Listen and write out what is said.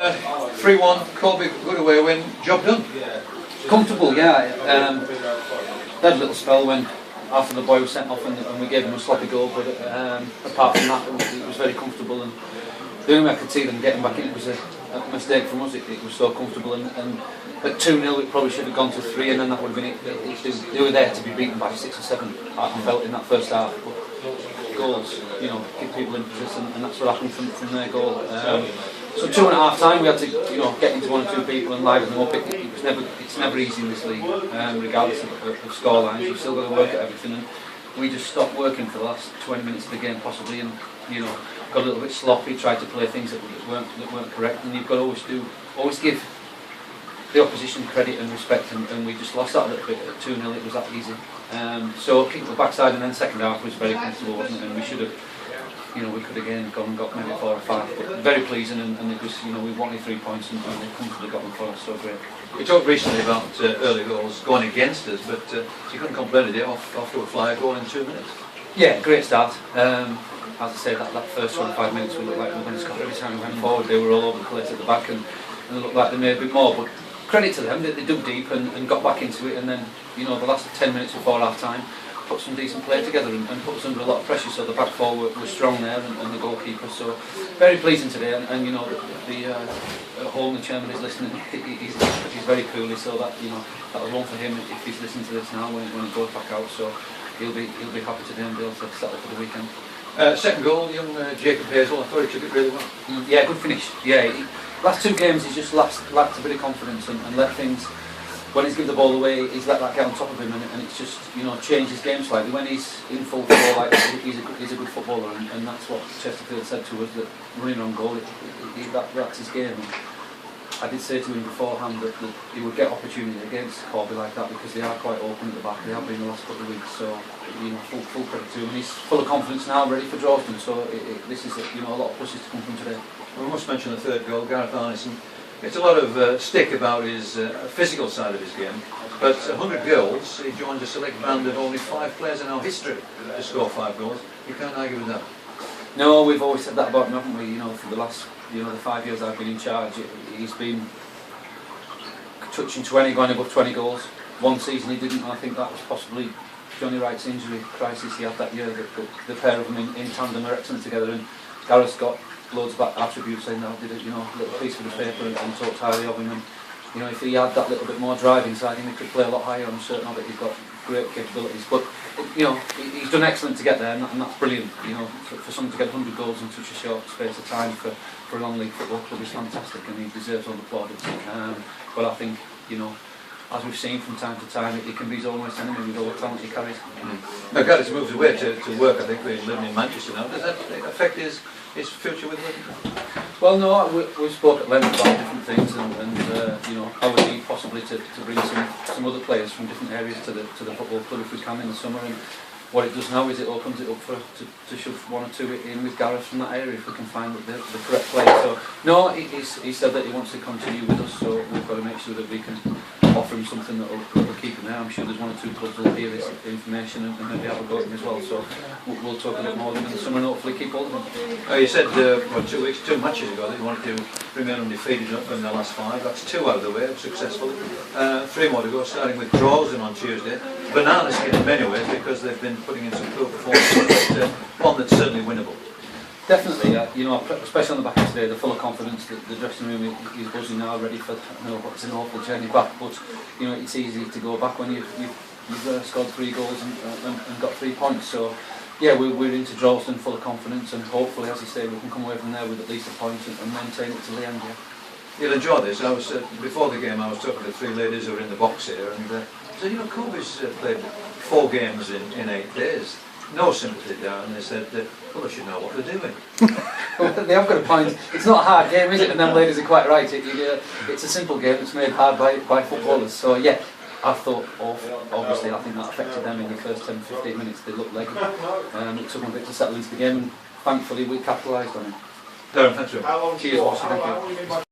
3-1, Corby, good away win, job done. Comfortable, yeah. They had a little spell when after the boy was sent off and we gave him a sloppy goal, but apart from that it was very comfortable, and the only way I could see them getting back in, it was a mistake from us. It was so comfortable, and at 2-0 it probably should have gone to 3, and then that would have been it. They were there to be beaten by 6 or 7, I felt, in that first half. But goals, give people impetus, and that's what happened from their goal. So 2 and a half time we had to, get into 1 or 2 people and liven them up. It's never easy in this league, regardless of score lines. You've still got to work at everything, and we just stopped working for the last 20 minutes of the game possibly, and got a little bit sloppy, tried to play things that weren't correct, and you've got to always give the opposition credit and respect, and we just lost that a little bit. At 2-0 it was that easy. So kicked the backside, and then second half was very comfortable, wasn't it? And we should have, we could again gone and got maybe 4 or 5, but very pleasing, and it was, we wanted 3 points, and we comfortably got them for us, so great. We talked recently about early goals going against us, but you couldn't complain today off to a flyer goal in 2 minutes. Yeah, great start. As I say, that first 25 minutes we looked like we were going to score every time we went forward. They were all over the place at the back, and it looked like they made a bit more, but credit to them, they dug deep and got back into it, and then the last 10 minutes before half time put some decent play together and put us under a lot of pressure, so the back four were strong there, and the goalkeeper, so very pleasing today, and the Hall, the chairman, is listening. He's very cool, so that that was one for him if he's listening to this now when he goes back out, so he'll be happy today and be able to settle for the weekend. Second goal, young Jacob Hazel, I thought he took it really well. Yeah, good finish. Yeah, last 2 games he's just lacked a bit of confidence and let things. When he's given the ball away, he's let that get on top of him, and it's just changed his game slightly. When he's in full football, like he's a good footballer, and that's what Chesterfield said to us, that running on goal, that's his game. And I did say to him beforehand that he would get opportunity against Corby like that, because they are quite open at the back. They have been the last couple of weeks, so full credit to him. And he's full of confidence now, ready for Drawston. So this is a lot of pushes to come from today. We must mention the third goal, Gareth Arneson. It's a lot of stick about his physical side of his game, but 100 goals, he joins a select band of only 5 players in our history to score 5 goals. You can't argue with that. No, we've always said that about him, haven't we? For the last, the 5 years I've been in charge, he's been touching 20, going above 20 goals. One season he didn't, and I think that was possibly Johnny Wright's injury crisis he had that year. The pair of them in tandem are excellent together, and Gareth's got loads of attributes in there. Did a little piece for the paper and talked highly of him, and if he had that little bit more drive inside him, he could play a lot higher. I'm certain of it. He's got great capabilities, but he's done excellent to get there, and that's brilliant. For someone to get 100 goals in such a short space of time for a non-league football club is fantastic, and he deserves all the plaudits. But I think as we've seen from time to time, it can be his own worst enemy with all the talent he carries. Now Gareth moves away to work, I think, we're living in Manchester now. Does that affect his future with Workington? Well, no, we spoke at length about different things, and how we need possibly to bring some other players from different areas to the football club if we can in the summer. And what it does now is it opens it up to shove 1 or 2 in with Gareth from that area if we can find the correct player. So no, he said that he wants to continue with us, so we've got to make sure that we can offer him something that will keep him there. I'm sure there's 1 or 2 clubs that will hear this information and maybe have a go at him as well, so we'll talk a bit more with him in the summer and hopefully keep hold of him. You said 2 matches ago that you wanted to remain undefeated in the last 5. That's 2 out of the way successfully. 3 more to go, starting with Drawston on Tuesday. Bananas in many ways because they've been putting in some poor performances, but one that's certainly winnable. Definitely, especially on the back of today, they're full of confidence. The dressing room is buzzing now, ready for what's an awful journey back. But it's easy to go back when you've scored 3 goals and got 3 points. So yeah, we're into Drawston full of confidence, and hopefully, as you say, we can come away from there with at least a point and maintain it to the end. Yeah. You'll enjoy this. I was before the game. I was talking to 3 ladies who were in the box here, and said, Corby's played 4 games in 8 days. No sympathy there, and they said, well, they should know what they're doing. Well, they have got a point. It's not a hard game, is it? And them ladies are quite right. It's a simple game that's made hard by footballers. So yeah, I thought, obviously, I think that affected them in the first 10-15 minutes. They looked leggy. It took them a bit to settle into the game, and thankfully we capitalised on it. Darren, thanks very much. Cheers, Washington. Thank you.